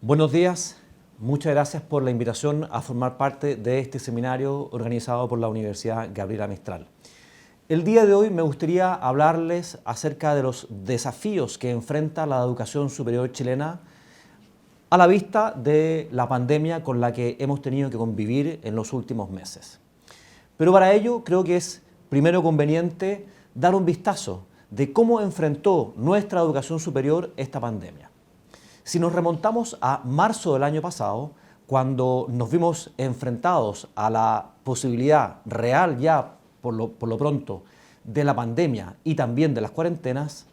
Buenos días, muchas gracias por la invitación a formar parte de este seminario organizado por la Universidad Gabriela Mistral. El día de hoy me gustaría hablarles acerca de los desafíos que enfrenta la educación superior chilena a la vista de la pandemia con la que hemos tenido que convivir en los últimos meses. Pero para ello creo que es primero conveniente dar un vistazo de cómo enfrentó nuestra educación superior esta pandemia. Si nos remontamos a marzo del año pasado, cuando nos vimos enfrentados a la posibilidad real ya por lo pronto de la pandemia y también de las cuarentenas,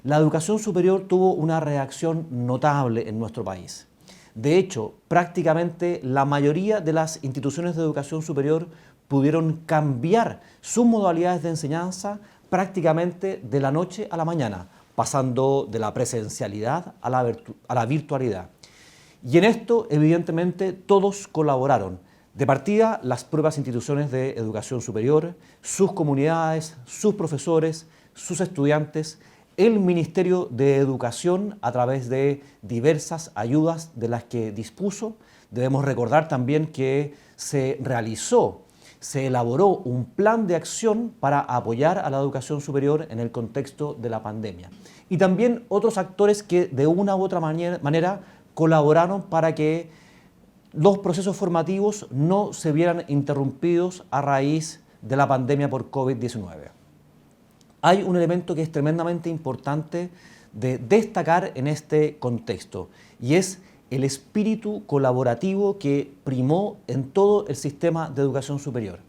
la educación superior tuvo una reacción notable en nuestro país. De hecho, prácticamente la mayoría de las instituciones de educación superior pudieron cambiar sus modalidades de enseñanza prácticamente de la noche a la mañana, pasando de la presencialidad a la virtualidad. Y en esto, evidentemente, todos colaboraron. De partida, las propias instituciones de educación superior, sus comunidades, sus profesores, sus estudiantes, el Ministerio de Educación a través de diversas ayudas de las que dispuso. Debemos recordar también que se elaboró un plan de acción para apoyar a la educación superior en el contexto de la pandemia. Y también otros actores que de una u otra manera colaboraron para que los procesos formativos no se vieran interrumpidos a raíz de la pandemia por COVID-19. Hay un elemento que es tremendamente importante de destacar en este contexto y es el espíritu colaborativo que primó en todo el sistema de educación superior.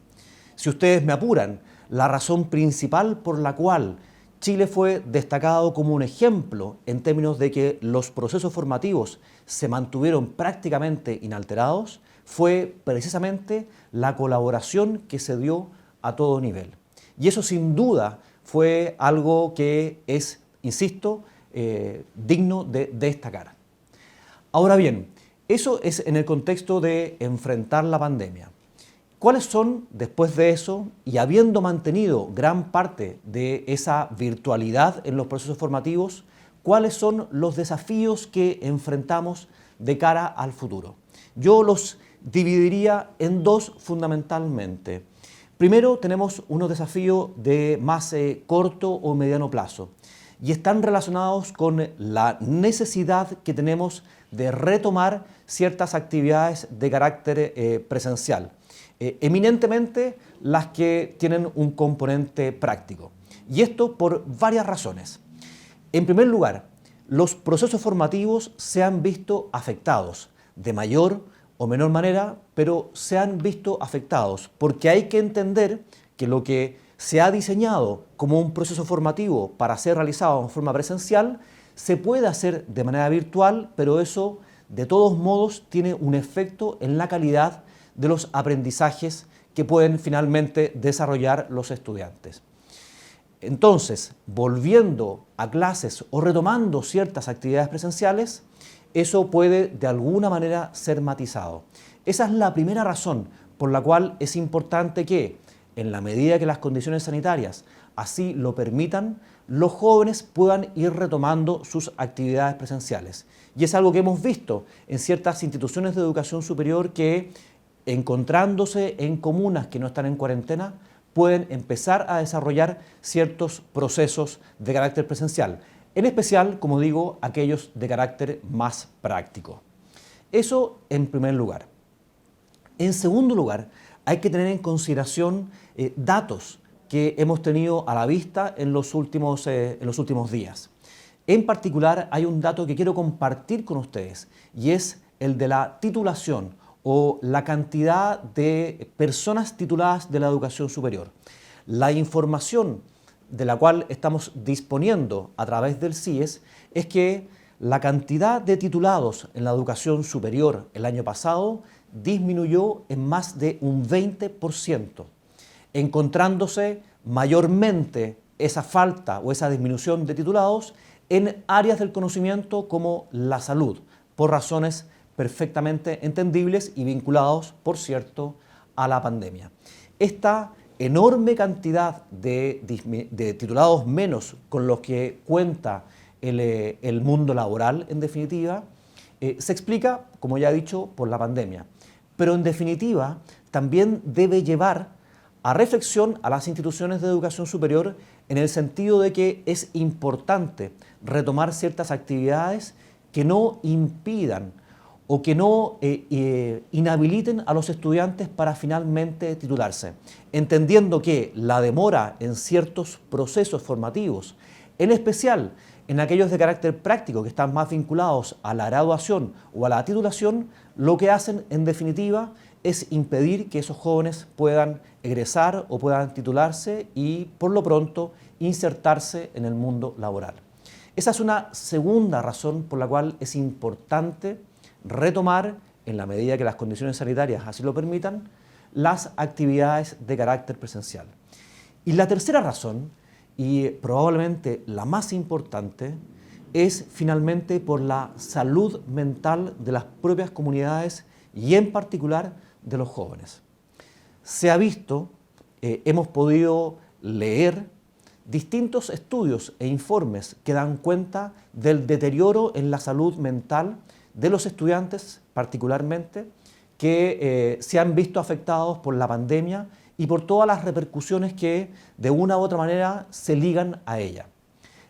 Si ustedes me apuran, la razón principal por la cual Chile fue destacado como un ejemplo en términos de que los procesos formativos se mantuvieron prácticamente inalterados fue precisamente la colaboración que se dio a todo nivel. Y eso sin duda fue algo que es, insisto, digno de destacar. Ahora bien, eso es en el contexto de enfrentar la pandemia. ¿Cuáles son, después de eso, y habiendo mantenido gran parte de esa virtualidad en los procesos formativos, cuáles son los desafíos que enfrentamos de cara al futuro? Yo los dividiría en dos fundamentalmente. Primero, tenemos unos desafíos de más corto o mediano plazo y están relacionados con la necesidad que tenemos de retomar ciertas actividades de carácter presencial, eminentemente las que tienen un componente práctico. Y esto por varias razones. En primer lugar, los procesos formativos se han visto afectados de mayor o menor manera, pero se han visto afectados porque hay que entender que lo que se ha diseñado como un proceso formativo para ser realizado en forma presencial se puede hacer de manera virtual, pero eso de todos modos tiene un efecto en la calidad de los aprendizajes que pueden finalmente desarrollar los estudiantes. Entonces, volviendo a clases o retomando ciertas actividades presenciales, eso puede de alguna manera ser matizado. Esa es la primera razón por la cual es importante que, en la medida que las condiciones sanitarias así lo permitan, los jóvenes puedan ir retomando sus actividades presenciales. Y es algo que hemos visto en ciertas instituciones de educación superior que, encontrándose en comunas que no están en cuarentena, pueden empezar a desarrollar ciertos procesos de carácter presencial, en especial, como digo, aquellos de carácter más práctico. Eso en primer lugar. En segundo lugar, hay que tener en consideración datos que hemos tenido a la vista en los últimos días. En particular, hay un dato que quiero compartir con ustedes y es el de la titulación o la cantidad de personas tituladas de la educación superior. La información de la cual estamos disponiendo a través del CIES es que la cantidad de titulados en la educación superior el año pasado disminuyó en más de un 20%, encontrándose mayormente esa falta o esa disminución de titulados en áreas del conocimiento como la salud, por razones perfectamente entendibles y vinculados, por cierto, a la pandemia. Esta enorme cantidad de titulados menos con los que cuenta el mundo laboral, en definitiva, Se explica, como ya he dicho, por la pandemia, pero en definitiva también debe llevar a reflexión a las instituciones de educación superior en el sentido de que es importante retomar ciertas actividades que no impidan o que no inhabiliten a los estudiantes para finalmente titularse, entendiendo que la demora en ciertos procesos formativos, en especial en aquellos de carácter práctico que están más vinculados a la graduación o a la titulación, lo que hacen en definitiva es impedir que esos jóvenes puedan egresar o puedan titularse y por lo pronto insertarse en el mundo laboral. Esa es una segunda razón por la cual es importante retomar, en la medida que las condiciones sanitarias así lo permitan, las actividades de carácter presencial. Y la tercera razón, y probablemente la más importante, es finalmente por la salud mental de las propias comunidades y en particular de los jóvenes. Se ha visto, hemos podido leer distintos estudios e informes que dan cuenta del deterioro en la salud mental de los estudiantes, particularmente, que se han visto afectados por la pandemia y por todas las repercusiones que de una u otra manera se ligan a ella.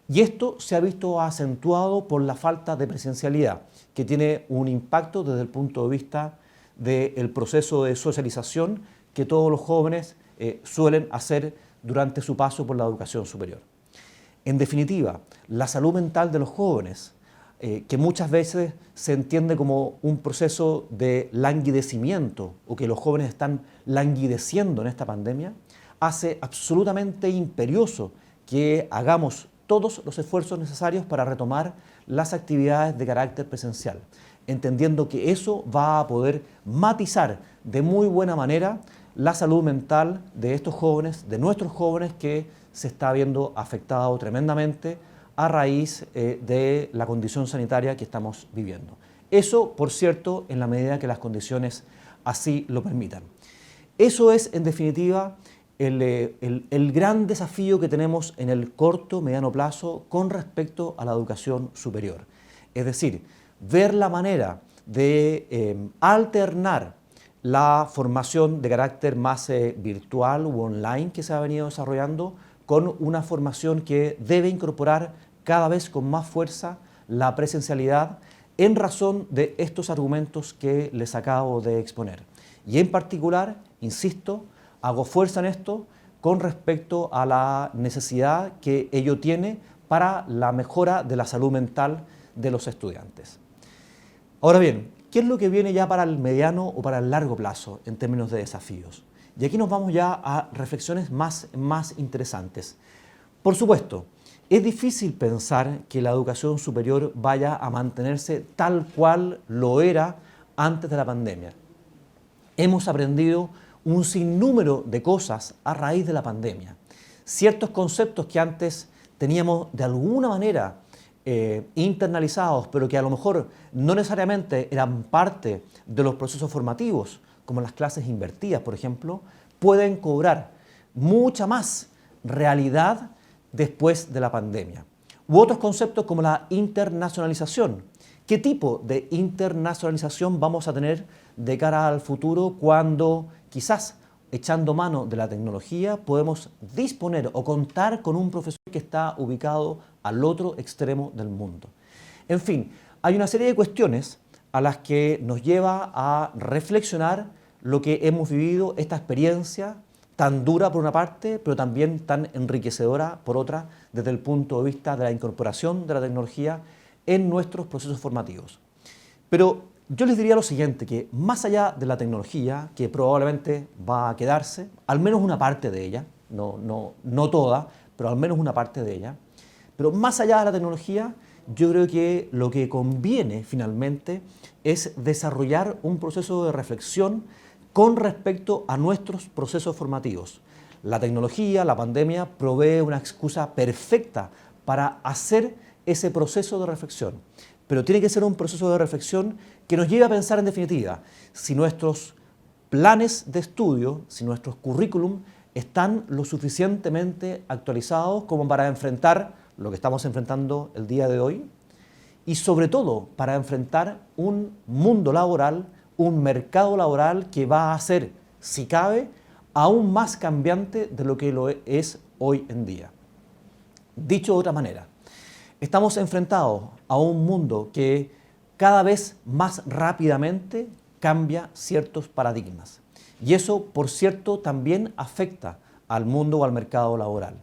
Y esto se ha visto acentuado por la falta de presencialidad, que tiene un impacto desde el punto de vista del proceso de socialización que todos los jóvenes suelen hacer durante su paso por la educación superior. En definitiva, la salud mental de los jóvenes, que muchas veces se entiende como un proceso de languidecimiento o que los jóvenes están languideciendo en esta pandemia, hace absolutamente imperioso que hagamos todos los esfuerzos necesarios para retomar las actividades de carácter presencial, entendiendo que eso va a poder matizar de muy buena manera la salud mental de estos jóvenes, de nuestros jóvenes, que se está viendo afectado tremendamente a raíz de la condición sanitaria que estamos viviendo. Eso, por cierto, en la medida que las condiciones así lo permitan. Eso es, en definitiva, el gran desafío que tenemos en el corto, mediano plazo con respecto a la educación superior. Es decir, ver la manera de alternar la formación de carácter más virtual u online que se ha venido desarrollando con una formación que debe incorporar cada vez con más fuerza la presencialidad en razón de estos argumentos que les acabo de exponer. Y en particular, insisto, hago fuerza en esto con respecto a la necesidad que ello tiene para la mejora de la salud mental de los estudiantes. Ahora bien, ¿qué es lo que viene ya para el mediano o para el largo plazo en términos de desafíos? Y aquí nos vamos ya a reflexiones más interesantes. Por supuesto, es difícil pensar que la educación superior vaya a mantenerse tal cual lo era antes de la pandemia. Hemos aprendido un sinnúmero de cosas a raíz de la pandemia. Ciertos conceptos que antes teníamos de alguna manera internalizados, pero que a lo mejor no necesariamente eran parte de los procesos formativos, como las clases invertidas, por ejemplo, pueden cobrar mucha más realidad después de la pandemia. U otros conceptos como la internacionalización. ¿Qué tipo de internacionalización vamos a tener de cara al futuro cuando quizás echando mano de la tecnología podemos disponer o contar con un profesor que está ubicado al otro extremo del mundo? En fin, hay una serie de cuestiones a las que nos lleva a reflexionar lo que hemos vivido, esta experiencia tan dura por una parte, pero también tan enriquecedora por otra, desde el punto de vista de la incorporación de la tecnología en nuestros procesos formativos. Pero yo les diría lo siguiente, que más allá de la tecnología, que probablemente va a quedarse, al menos una parte de ella, no toda, pero al menos una parte de ella, pero más allá de la tecnología, yo creo que lo que conviene finalmente es desarrollar un proceso de reflexión con respecto a nuestros procesos formativos. La tecnología, la pandemia, provee una excusa perfecta para hacer ese proceso de reflexión. Pero tiene que ser un proceso de reflexión que nos lleve a pensar en definitiva si nuestros planes de estudio, si nuestros currículum están lo suficientemente actualizados como para enfrentar lo que estamos enfrentando el día de hoy y sobre todo para enfrentar un mundo laboral, un mercado laboral que va a ser, si cabe, aún más cambiante de lo que lo es hoy en día. Dicho de otra manera, estamos enfrentados a un mundo que cada vez más rápidamente cambia ciertos paradigmas. Y eso, por cierto, también afecta al mundo o al mercado laboral.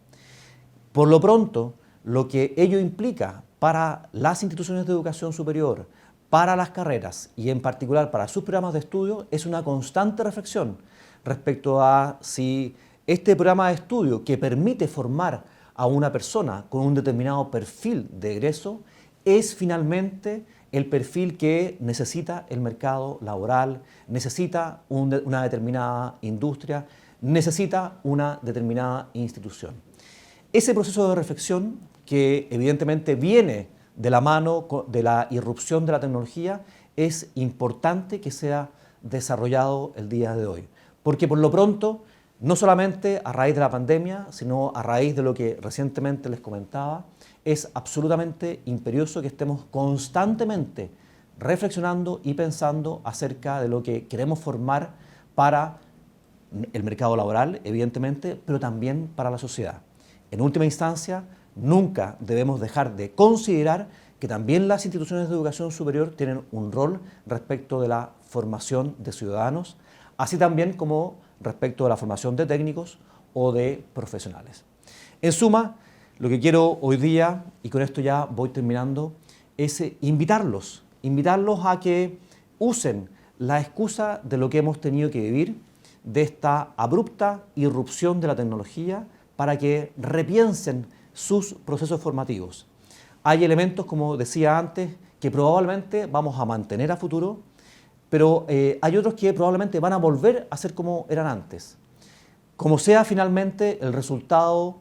Por lo pronto, lo que ello implica para las instituciones de educación superior, para las carreras y en particular para sus programas de estudio es una constante reflexión respecto a si este programa de estudio que permite formar a una persona con un determinado perfil de egreso es finalmente el perfil que necesita el mercado laboral, necesita una determinada industria, necesita una determinada institución. Ese proceso de reflexión, que evidentemente viene de la mano de la irrupción de la tecnología, es importante que sea desarrollado el día de hoy. Porque por lo pronto, no solamente a raíz de la pandemia, sino a raíz de lo que recientemente les comentaba, es absolutamente imperioso que estemos constantemente reflexionando y pensando acerca de lo que queremos formar para el mercado laboral, evidentemente, pero también para la sociedad. En última instancia, nunca debemos dejar de considerar que también las instituciones de educación superior tienen un rol respecto de la formación de ciudadanos, así también como respecto de la formación de técnicos o de profesionales. En suma, lo que quiero hoy día, y con esto ya voy terminando, es invitarlos a que usen la excusa de lo que hemos tenido que vivir, de esta abrupta irrupción de la tecnología, para que repiensen sus procesos formativos. Hay elementos, como decía antes, que probablemente vamos a mantener a futuro, pero hay otros que probablemente van a volver a ser como eran antes. Como sea finalmente el resultado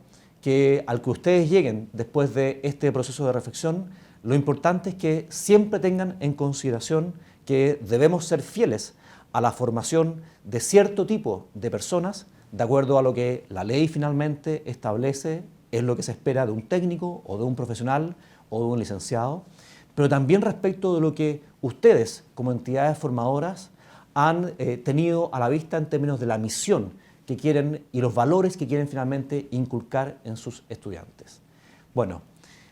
al que ustedes lleguen después de este proceso de reflexión, lo importante es que siempre tengan en consideración que debemos ser fieles a la formación de cierto tipo de personas, de acuerdo a lo que la ley finalmente establece, es lo que se espera de un técnico o de un profesional o de un licenciado, pero también respecto de lo que ustedes como entidades formadoras han tenido a la vista en términos de la misión que quieren y los valores que quieren finalmente inculcar en sus estudiantes. Bueno,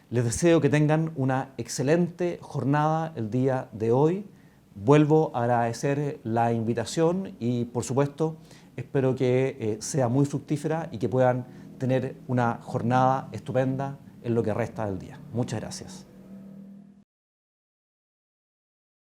les deseo que tengan una excelente jornada el día de hoy. Vuelvo a agradecer la invitación y, por supuesto, espero que sea muy fructífera y que puedan tener una jornada estupenda en lo que resta del día. Muchas gracias.